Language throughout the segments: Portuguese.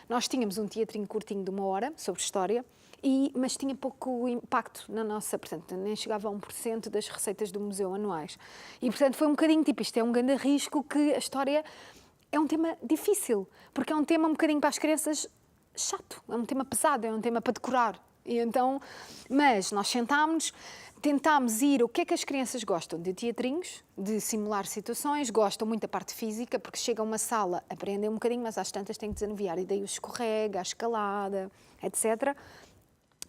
nós tínhamos um teatrinho curtinho de 1 hora sobre história, mas tinha pouco impacto na nossa, portanto, nem chegava a 1% das receitas do museu anuais. E, portanto, foi um bocadinho tipo, isto é um grande risco que a história é um tema difícil, porque é um tema um bocadinho para as crianças chato, é um tema pesado, é um tema para decorar. E então, mas nós sentámos, tentámos ir, o que é que as crianças gostam? De teatrinhos, de simular situações, gostam muito da parte física, porque chegam a uma sala, aprendem um bocadinho, mas às tantas têm que desanuviar, e daí o escorrega, a escalada, etc.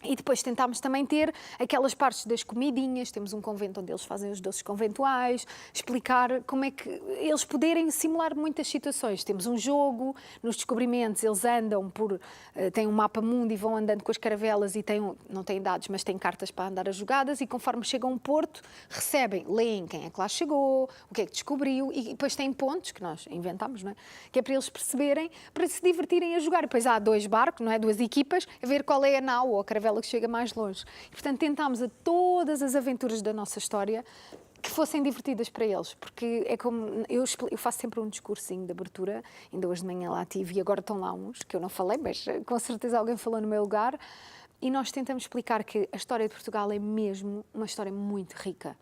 E depois tentámos também ter aquelas partes das comidinhas, temos um convento onde eles fazem os doces conventuais, explicar como é que eles poderem simular muitas situações. Temos um jogo, nos descobrimentos eles andam têm um mapa mundo e vão andando com as caravelas e não têm dados, mas têm cartas para andar as jogadas e conforme chegam a um porto, recebem, leem quem é que lá chegou, o que é que descobriu e depois têm pontos, que nós inventámos, não é? Que é para eles perceberem, para se divertirem a jogar. E depois há 2 barcos, não é? 2 equipas, a ver qual é a nau ou a caravela que chega mais longe. E, portanto, tentámos a todas as aventuras da nossa história que fossem divertidas para eles, porque é como eu faço sempre um discursinho de abertura, ainda hoje de manhã lá tive e agora estão lá uns que eu não falei, mas com certeza alguém falou no meu lugar, e nós tentamos explicar que a história de Portugal é mesmo uma história muito rica.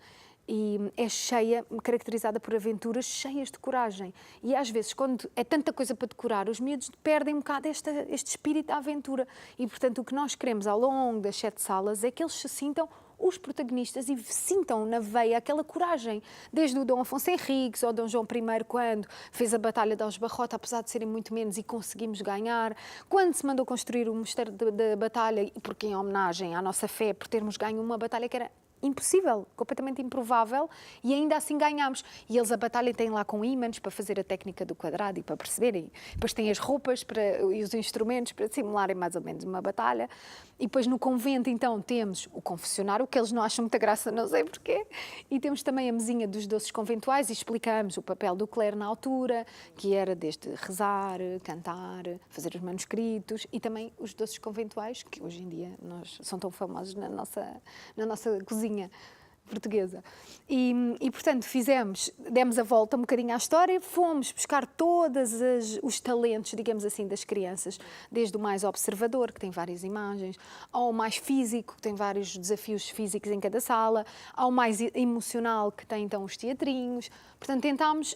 E é cheia, caracterizada por aventuras cheias de coragem. E às vezes, quando é tanta coisa para decorar, os miúdos perdem um bocado este espírito da aventura. E, portanto, o que nós queremos ao longo das 7 salas é que eles se sintam os protagonistas e sintam na veia aquela coragem. Desde o Dom Afonso Henriques ou Dom João I, quando fez a Batalha de Aljubarrota, apesar de serem muito menos e conseguimos ganhar. Quando se mandou construir o Mosteiro da Batalha, porque em homenagem à nossa fé, por termos ganho uma batalha que era impossível, completamente improvável, e ainda assim ganhámos. E eles a batalha têm lá com ímãs para fazer a técnica do quadrado e para perceberem. Depois têm as roupas e os instrumentos para simularem mais ou menos uma batalha. E depois no convento, então, temos o confessionário, que eles não acham muita graça, não sei porquê. E temos também a mesinha dos doces conventuais e explicamos o papel do clero na altura, que era desde rezar, cantar, fazer os manuscritos, e também os doces conventuais, que hoje em dia são tão famosos na nossa cozinha portuguesa. E portanto, demos a volta um bocadinho à história, fomos buscar todos os talentos, digamos assim, das crianças, desde o mais observador, que tem várias imagens, ao mais físico, que tem vários desafios físicos em cada sala, ao mais emocional, que tem então os teatrinhos. Portanto, tentámos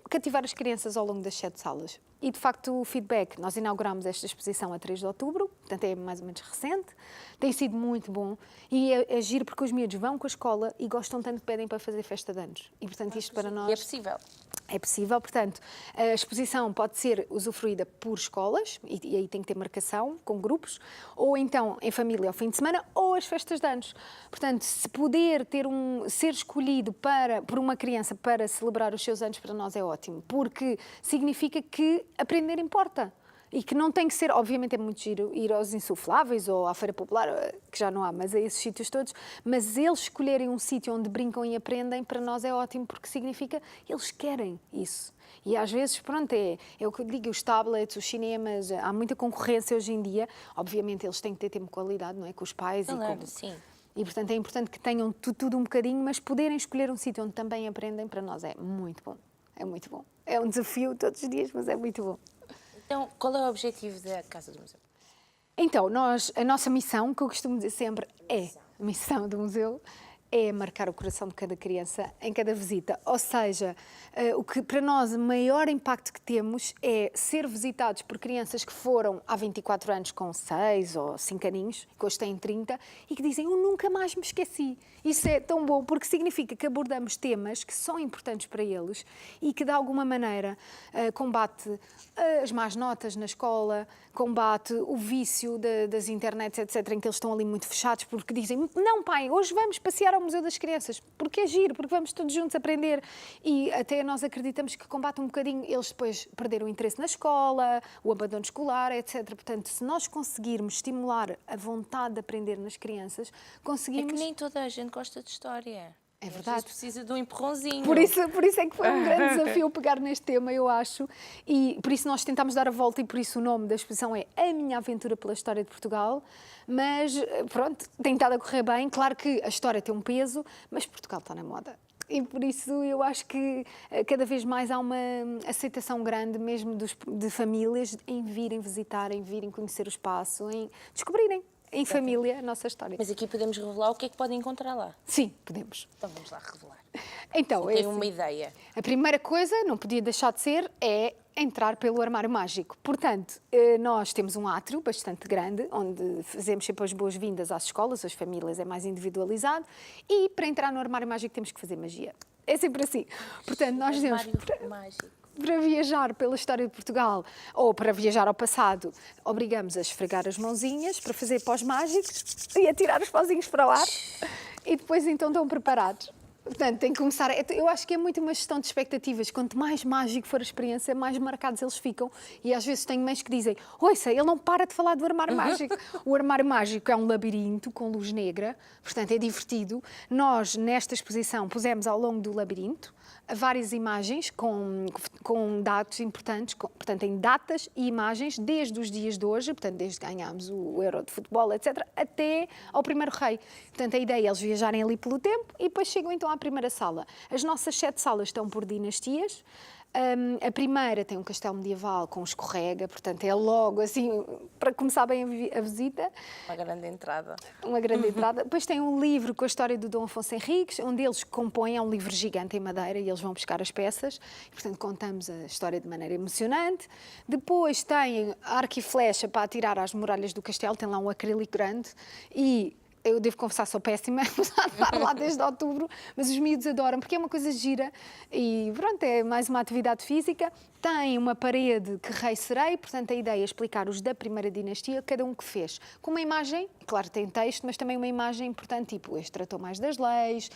cativar as crianças ao longo das 7 salas. E, de facto, o feedback, nós inauguramos esta exposição a 3 de outubro, portanto é mais ou menos recente, tem sido muito bom e é giro porque os miúdos vão com a escola e gostam tanto que pedem para fazer festa de anos. E, portanto, isto para nós... É possível. É possível, portanto, a exposição pode ser usufruída por escolas, e aí tem que ter marcação, com grupos, ou então em família ao fim de semana, ou as festas de anos. Portanto, se puder ser escolhido por uma criança para celebrar os seus anos, para nós é ótimo, porque significa que aprender importa. E que não tem que ser, obviamente é muito giro ir aos insufláveis ou à Feira Popular, que já não há, mas a esses sítios todos, mas eles escolherem um sítio onde brincam e aprendem, para nós é ótimo, porque significa que eles querem isso. E às vezes, pronto, é o que eu digo, os tablets, os cinemas, há muita concorrência hoje em dia, obviamente eles têm que ter tempo de qualidade, não é, com os pais. Claro, sim. E, portanto, é importante que tenham tudo um bocadinho, mas poderem escolher um sítio onde também aprendem, para nós é muito bom. É muito bom. É um desafio todos os dias, mas é muito bom. Então, qual é o objetivo da Casa do Museu? Então, a nossa missão, que eu costumo dizer sempre, a missão do museu, é marcar o coração de cada criança em cada visita. Ou seja, o que para nós o maior impacto que temos é ser visitados por crianças que foram há 24 anos com 6 ou 5 aninhos, que hoje têm 30, e que dizem, eu nunca mais me esqueci. Isso é tão bom, porque significa que abordamos temas que são importantes para eles e que, de alguma maneira, combate as más notas na escola, combate o vício das internets, etc., em que eles estão ali muito fechados, porque dizem, não pai, hoje vamos passear ao Museu das Crianças, porque é giro, porque vamos todos juntos aprender. E até nós acreditamos que combate um bocadinho eles depois perderam o interesse na escola, o abandono escolar, etc. Portanto, se nós conseguirmos estimular a vontade de aprender nas crianças, conseguimos... É que nem toda a gente gosta de história. É verdade. Precisa de um empurrãozinho. Por isso é que foi um grande desafio pegar neste tema, eu acho. E por isso nós tentámos dar a volta e por isso o nome da exposição é A Minha Aventura pela História de Portugal. Mas, pronto, tem estado a correr bem. Claro que a história tem um peso, mas Portugal está na moda. E por isso eu acho que cada vez mais há uma aceitação grande mesmo de famílias em virem visitar, em virem conhecer o espaço, em descobrirem em família a nossa história. Mas aqui podemos revelar o que é que podem encontrar lá. Sim, podemos. Então vamos lá revelar. Então, Eu tenho uma ideia. a primeira coisa, não podia deixar de ser, é entrar pelo armário mágico. Portanto, nós temos um átrio bastante grande, onde fazemos sempre as boas-vindas às escolas, às famílias, é mais individualizado, e para entrar no armário mágico temos que fazer magia. É sempre assim. Portanto, nós dizemos... Armário mágico. Para viajar pela história de Portugal ou para viajar ao passado, obrigamos a esfregar as mãozinhas para fazer pós mágicos e a tirar os pozinhos para o ar e depois então estão preparados. Portanto, tem que começar. Eu acho que é muito uma gestão de expectativas. Quanto mais mágico for a experiência, mais marcados eles ficam. E às vezes tenho mães que dizem: ouça, ele não para de falar do armário mágico. O armário mágico é um labirinto com luz negra, portanto é divertido. Nós, nesta exposição, pusemos ao longo do labirinto várias imagens com dados importantes, portanto, em datas e imagens desde os dias de hoje, portanto, desde que ganhámos o Euro de futebol, etc., até ao primeiro rei. Portanto, a ideia é eles viajarem ali pelo tempo e depois chegam então à primeira sala. As nossas 7 salas estão por dinastias. A primeira tem um castelo medieval com escorrega, portanto é logo assim, para começar bem a visita. Uma grande entrada. Uma grande entrada. Depois tem um livro com a história do Dom Afonso Henriques, onde eles compõem, é um livro gigante em madeira e eles vão buscar as peças. E, portanto, contamos a história de maneira emocionante. Depois tem arco e flecha para atirar às muralhas do castelo, tem lá um acrílico grande e... Eu devo confessar, sou péssima a andar lá desde outubro, mas os miúdos adoram, porque é uma coisa gira e pronto, é mais uma atividade física. Tem uma parede que rei serei, portanto a ideia é explicar os da primeira dinastia, cada um que fez. Com uma imagem, claro, tem texto, mas também uma imagem importante, tipo, este tratou mais das leis,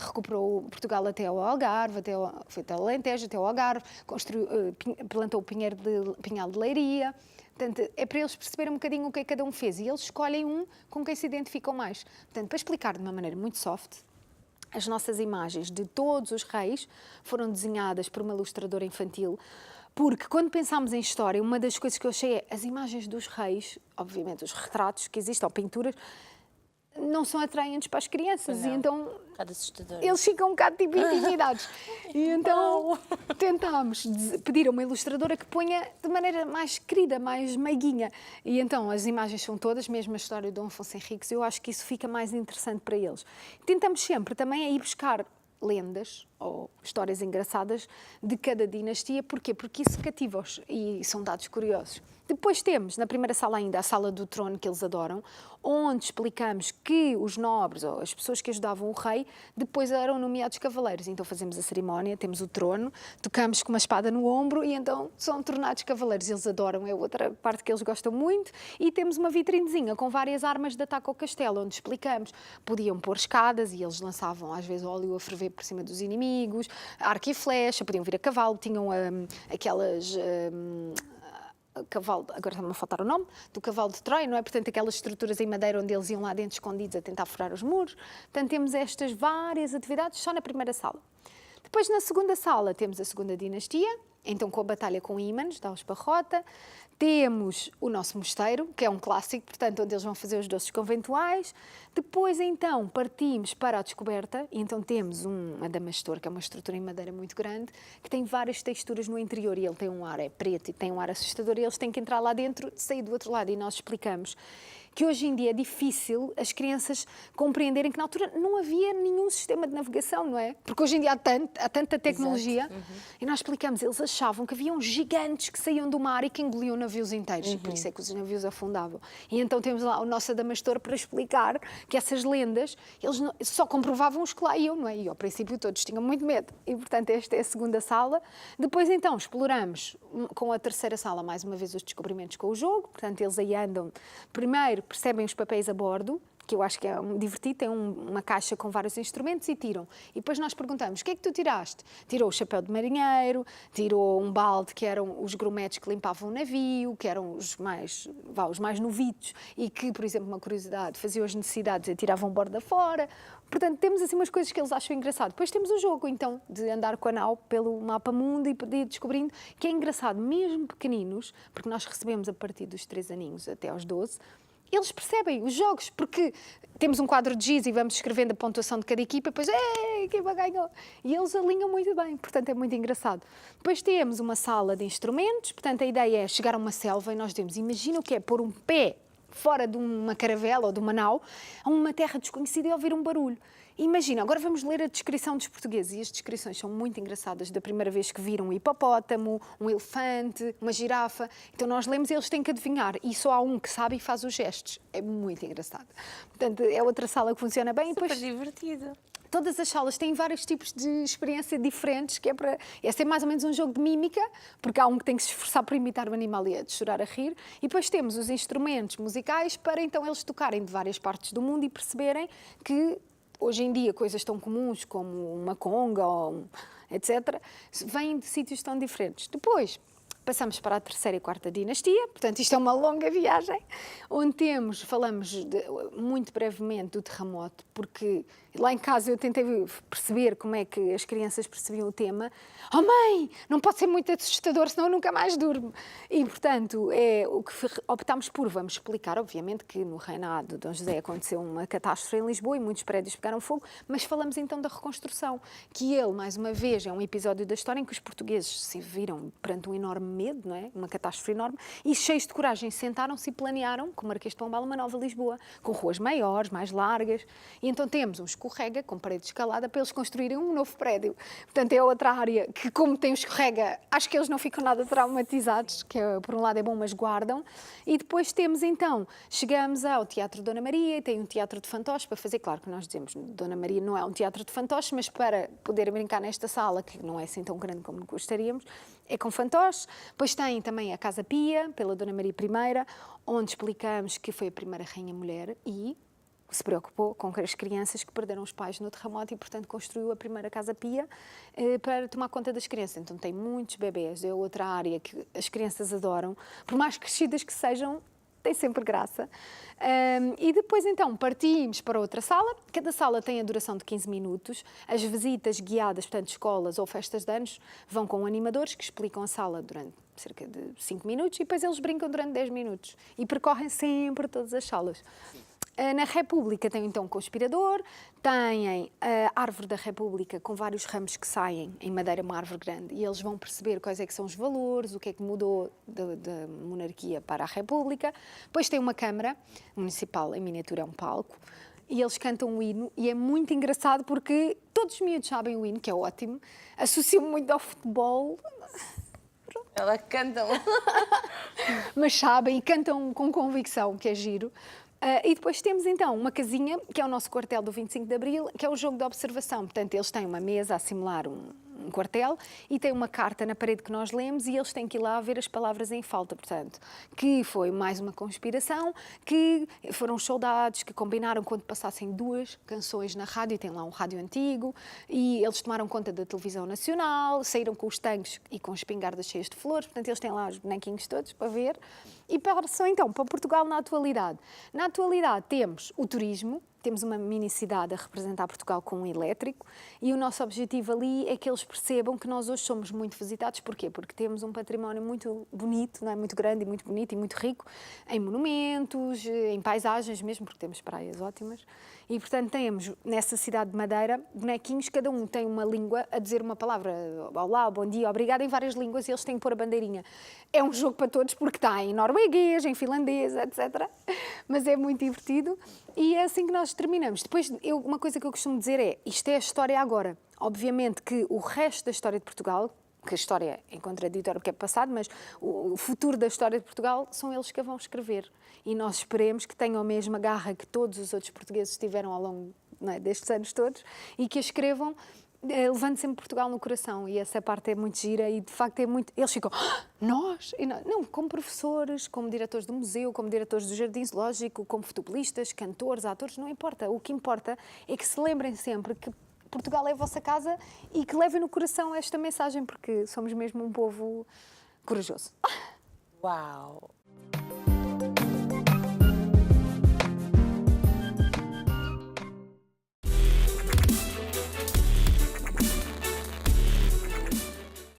recuperou Portugal até ao Algarve, foi até ao Alentejo, até ao Algarve, plantou o pinhal de Leiria. Portanto, é para eles perceberem um bocadinho o que cada um fez e eles escolhem um com quem se identificam mais. Portanto, para explicar de uma maneira muito soft, as nossas imagens de todos os reis foram desenhadas por uma ilustradora infantil, porque quando pensámos em história, uma das coisas que eu achei é as imagens dos reis, obviamente os retratos que existem, ou pinturas, não são atraentes para as crianças Não. e então Um bocado assustador. eles ficam um bocado tipo intimidados. E então tentámos pedir a uma ilustradora que ponha de maneira mais querida, mais meiguinha. E então as imagens são todas, mesmo a história do Dom Afonso Henriques, eu acho que isso fica mais interessante para eles. Tentamos sempre também a ir buscar lendas ou histórias engraçadas de cada dinastia. Porquê? Porque isso cativa-os e são dados curiosos. Depois temos, na primeira sala ainda, a Sala do Trono, que eles adoram, onde explicamos que os nobres ou as pessoas que ajudavam o rei depois eram nomeados cavaleiros. Então fazemos a cerimónia, temos o trono, tocamos com uma espada no ombro e então são tornados cavaleiros. Eles adoram, é outra parte que eles gostam muito. E temos uma vitrinezinha com várias armas de ataque ao castelo, onde explicamos. Podiam pôr escadas e eles lançavam às vezes óleo a ferver por cima dos inimigos, arco e flecha, podiam vir a cavalo, tinham aquelas... cavalo, agora está-me a faltar o nome, do cavalo de Troia, não é? Portanto, aquelas estruturas em madeira onde eles iam lá dentro escondidos a tentar furar os muros. Portanto, temos estas várias atividades só na primeira sala. Depois, na segunda sala, temos a segunda dinastia, então com a batalha com ímãs, da Esparrota. Temos o nosso mosteiro, que é um clássico, portanto, onde eles vão fazer os doces conventuais. Depois, então, partimos para a descoberta e então temos um adamastor, que é uma estrutura em madeira muito grande, que tem várias texturas no interior e ele tem um ar, é preto e tem um ar assustador e eles têm que entrar lá dentro e sair do outro lado e nós explicamos que hoje em dia é difícil as crianças compreenderem que na altura não havia nenhum sistema de navegação, não é? Porque hoje em dia há tanta tecnologia. E nós explicamos, eles achavam que haviam gigantes que saíam do mar e que engoliam navios inteiros, e por isso é que os navios afundavam. E então temos lá o nosso adamastor para explicar que essas lendas, eles só comprovavam os que lá iam, não é? E ao princípio todos tinham muito medo. E portanto esta é a segunda sala. Depois então exploramos com a terceira sala mais uma vez os descobrimentos com o jogo, portanto eles aí andam primeiro percebem os papéis a bordo, que eu acho que é divertido, tem uma caixa com vários instrumentos e tiram. E depois nós perguntamos, o que é que tu tiraste? Tirou o chapéu de marinheiro, tirou um balde, que eram os grumetes que limpavam o navio, que eram os mais novitos e que, por exemplo, uma curiosidade, faziam as necessidades e tiravam borda fora. Portanto, temos assim umas coisas que eles acham engraçado. Depois temos o jogo, então, de andar com a nau pelo mapa mundo e ir descobrindo, que é engraçado, mesmo pequeninos, porque nós recebemos a partir dos 3 aninhos até aos 12, eles percebem os jogos, porque temos um quadro de giz e vamos escrevendo a pontuação de cada equipa, depois a equipa ganhou. E eles alinham muito bem, portanto é muito engraçado. Depois temos uma sala de instrumentos, portanto a ideia é chegar a uma selva e nós dizemos, imagina o que é pôr um pé fora de uma caravela ou de uma nau, a uma terra desconhecida e ouvir um barulho. Imagina, agora vamos ler a descrição dos portugueses, e as descrições são muito engraçadas, da primeira vez que viram um hipopótamo, um elefante, uma girafa. Então nós lemos e eles têm que adivinhar, e só há um que sabe e faz os gestos. É muito engraçado. Portanto, é outra sala que funciona bem. Super E depois, divertido. todas as salas têm vários tipos de experiência diferentes, que é ser mais ou menos um jogo de mímica, porque há um que tem que se esforçar por imitar o animal e é de chorar a rir. E depois temos os instrumentos musicais para então eles tocarem de várias partes do mundo e perceberem que hoje em dia coisas tão comuns como uma conga ou etc. vêm de sítios tão diferentes. Depois passamos para a terceira e quarta dinastia, portanto isto é uma longa viagem, onde falamos muito brevemente do terremoto, porque lá em casa eu tentei perceber como é que as crianças percebiam o tema. Oh mãe, não pode ser muito assustador, senão eu nunca mais durmo. E portanto, o que optámos por, vamos explicar, obviamente que no reinado de Dom José aconteceu uma catástrofe em Lisboa e muitos prédios pegaram fogo, mas falamos então da reconstrução, que ele, mais uma vez, é um episódio da história em que os portugueses se viram perante um enorme medo, não é? Uma catástrofe enorme, e cheios de coragem sentaram-se e planearam, com o Marquês de Pombal, uma nova Lisboa, com ruas maiores, mais largas, e então temos um escorrega com parede escalada para eles construírem um novo prédio. Portanto, é outra área que, como tem o escorrega, acho que eles não ficam nada traumatizados, que por um lado é bom, mas guardam. E depois temos então, chegamos ao Teatro Dona Maria, e tem um teatro de fantoches para fazer, claro que nós dizemos, Dona Maria não é um teatro de fantoches, mas para poder brincar nesta sala, que não é assim tão grande como gostaríamos, é com fantoches. Depois tem também a Casa Pia, pela Dona Maria I, onde explicamos que foi a primeira rainha mulher e se preocupou com as crianças que perderam os pais no terremoto e, portanto, construiu a primeira Casa Pia para tomar conta das crianças. Então tem muitos bebés, é outra área que as crianças adoram, por mais crescidas que sejam, tem sempre graça. E depois, então, partimos para outra sala. Cada sala tem a duração de 15 minutos. As visitas guiadas, portanto, escolas ou festas de anos, vão com animadores que explicam a sala durante cerca de 5 minutos e depois eles brincam durante 10 minutos. E percorrem sempre todas as salas. Na República tem então o conspirador, têm a árvore da República com vários ramos que saem em madeira, uma árvore grande, e eles vão perceber quais é que são os valores, o que é que mudou da monarquia para a República. Depois tem uma câmara municipal, em miniatura é um palco, e eles cantam o hino, e é muito engraçado porque todos os miúdos sabem o hino, que é ótimo, associam muito ao futebol. Ela canta. Mas sabem e cantam com convicção, que é giro. E depois temos então uma casinha, que é o nosso quartel do 25 de Abril, que é o jogo de observação. Portanto, eles têm uma mesa a simular um quartel e tem uma carta na parede que nós lemos e eles têm que ir lá ver as palavras em falta. Portanto, que foi mais uma conspiração, que foram os soldados que combinaram quando passassem 2 canções na rádio, e tem lá um rádio antigo, e eles tomaram conta da televisão nacional, saíram com os tanques e com espingardas cheias de flores. Portanto, eles têm lá os bonequinhos todos para ver. E passam então para Portugal na atualidade. Na atualidade temos o turismo, temos uma mini-cidade a representar Portugal com um elétrico e o nosso objetivo ali é que eles percebam que nós hoje somos muito visitados. Porquê? Porque temos um património muito bonito, não é? Muito grande e muito bonito e muito rico, em monumentos, em paisagens mesmo, porque temos praias ótimas. E, portanto, temos nessa cidade de Madeira bonequinhos, cada um tem uma língua a dizer uma palavra, olá, bom dia, obrigado, em várias línguas, e eles têm que pôr a bandeirinha. É um jogo para todos porque está em norueguês, em finlandês, etc. Mas é muito divertido e é assim que nós terminamos. Depois, uma coisa que eu costumo dizer é, isto é a história agora. Obviamente que o resto da história de Portugal, que a história é contraditória porque é passado, mas o futuro da história de Portugal são eles que a vão escrever. E nós esperemos que tenham a mesma garra que todos os outros portugueses tiveram ao longo, não é, destes anos todos e que a escrevam levando sempre Portugal no coração. E essa parte é muito gira e, de facto, é muito... Eles ficam, nós? E não, como professores, como diretores do museu, como diretores do Jardim Zoológico, como futebolistas, cantores, atores, não importa. O que importa é que se lembrem sempre que Portugal é a vossa casa e que levem no coração esta mensagem, porque somos mesmo um povo corajoso. Uau!